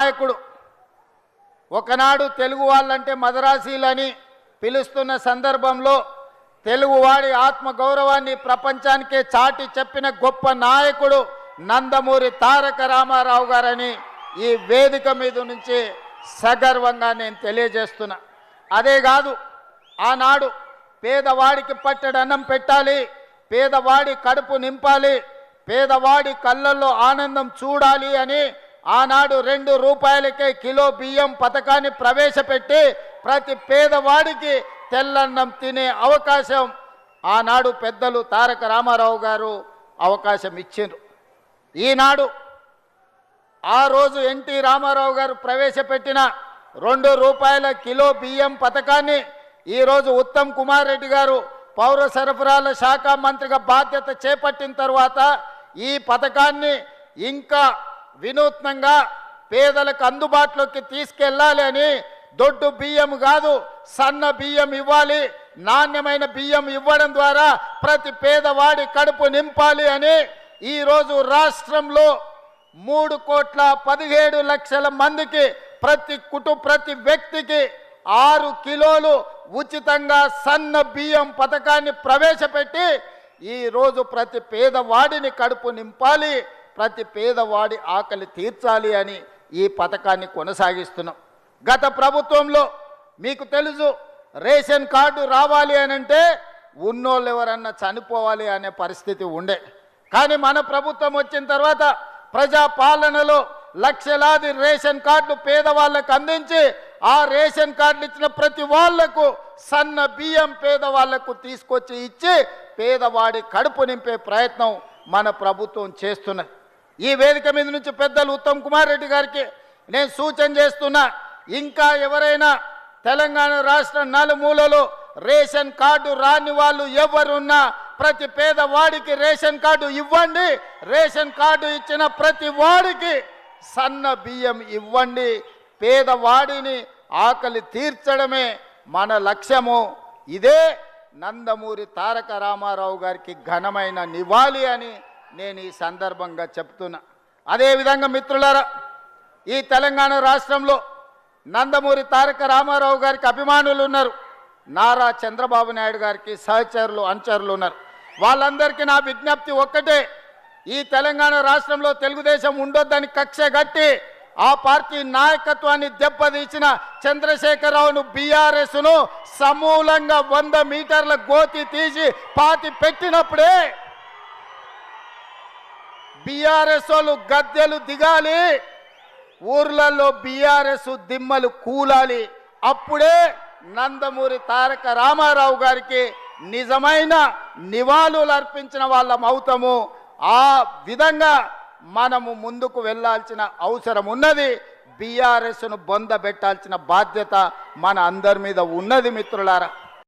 నాయకుడు ఒకనాడు తెలుగు వాళ్ళంటే మదరాసీలని పిలుస్తున్న సందర్భంలో తెలుగువాడి ఆత్మగౌరవాన్ని ప్రపంచానికే చాటి చెప్పిన గొప్ప నాయకుడు నందమూరి తారక రామారావు గారని ఈ వేదిక మీద నుంచి సగర్వంగా నేను తెలియజేస్తున్నా. అదే కాదు, ఆనాడు పేదవాడికి పట్టెడు అన్నం పెట్టాలి, పేదవాడి కడుపు నింపాలి, పేదవాడి కళ్ళల్లో ఆనందం చూడాలి అని ఆనాడు 2 రూపాయలకే కిలో బియ్యం పథకాన్ని ప్రవేశపెట్టి ప్రతి పేదవాడికి తెల్లన్నం తినే అవకాశం ఆనాడు పెద్దలు తారక రామారావు గారు అవకాశం ఇచ్చిండ్రు. ఈనాడు ఆ రోజు ఎన్టీ రామారావు గారు ప్రవేశపెట్టిన 2 రూపాయల కిలో బియ్యం పథకాన్ని ఈరోజు ఉత్తమ్ కుమార్ రెడ్డి గారు పౌర సరఫరాల శాఖ మంత్రిగా బాధ్యత చేపట్టిన తర్వాత ఈ పథకాన్ని ఇంకా వినూత్నంగా పేదలకు అందుబాటులోకి తీసుకెళ్ళాలి అని దొడ్డు బియ్యం కాదు సన్న బియ్యం ఇవ్వాలి, నాణ్యమైన బియ్యం ఇవ్వడం ద్వారా ప్రతి పేదవాడి కడుపు నింపాలి అని ఈరోజు రాష్ట్రంలో 3,17,00,000 మందికి ప్రతి వ్యక్తికి 6 కిలోలు ఉచితంగా సన్న బియ్యం పథకాన్ని ప్రవేశపెట్టి ఈరోజు ప్రతి పేదవాడిని కడుపు నింపాలి, ప్రతి పేదవాడి ఆకలి తీర్చాలి అని ఈ పథకాన్ని కొనసాగిస్తున్నాం. గత ప్రభుత్వంలో మీకు తెలుసు, రేషన్ కార్డు రావాలి అనంటే ఉన్నోళ్ళు ఎవరన్నా చనిపోవాలి అనే పరిస్థితి ఉండే. కానీ మన ప్రభుత్వం వచ్చిన తర్వాత ప్రజాపాలనలో లక్షలాది రేషన్ కార్డులు పేదవాళ్ళకు అందించి ఆ రేషన్ కార్డులు ఇచ్చిన ప్రతి వాళ్లకు సన్న బియ్యం పేదవాళ్లకు తీసుకొచ్చి ఇచ్చి పేదవాడి కడుపు నింపే ప్రయత్నం మన ప్రభుత్వం చేస్తున్నది. ఈ వేదిక మీద నుంచి పెద్దలు ఉత్తమ్ కుమార్ రెడ్డి గారికి నేను సూచన చేస్తున్నా, ఇంకా ఎవరైనా తెలంగాణ రాష్ట్ర నలుమూలలో రేషన్ కార్డు రాని వాళ్ళు ఎవరున్నా ప్రతి పేదవాడికి రేషన్ కార్డు ఇవ్వండి, రేషన్ కార్డు ఇచ్చిన ప్రతి వాడికి సన్న బియ్యం ఇవ్వండి. పేదవాడిని ఆకలి తీర్చడమే మన లక్ష్యము. ఇదే నందమూరి తారక రామారావు గారికి ఘనమైన నివాళి అని నేను ఈ సందర్భంగా చెప్తున్నా. అదేవిధంగా మిత్రులారా, ఈ తెలంగాణ రాష్ట్రంలో నందమూరి తారక రామారావు గారికి అభిమానులు ఉన్నారు, నారా చంద్రబాబు నాయుడు గారికి సహచరులు అనుచరులు ఉన్నారు. వాళ్ళందరికీ నా విజ్ఞప్తి ఒక్కటే, ఈ తెలంగాణ రాష్ట్రంలో తెలుగుదేశం ఉండొద్దని కక్ష గట్టి ఆ పార్టీ నాయకత్వాన్ని దెబ్బతీసిన చంద్రశేఖరరావును బీఆర్ఎస్ను సమూలంగా 100 మీటర్ల గోతి తీసి పాతి పెట్టినప్పుడే బీఆర్ఎస్ వాళ్ళు గద్దెలు దిగాలి, ఊర్లలో బీఆర్ఎస్ దిమ్మలు కూలాలి. అప్పుడే నందమూరి తారక రామారావు గారికి నిజమైన నివాళులు అర్పించిన వాళ్ళం అవుతాము. ఆ విధంగా మనము ముందుకు వెళ్ళాల్సిన అవసరం ఉన్నది. బీఆర్ఎస్ను బొంద పెట్టాల్సిన బాధ్యత మన అందరి మీద ఉన్నది మిత్రులారా.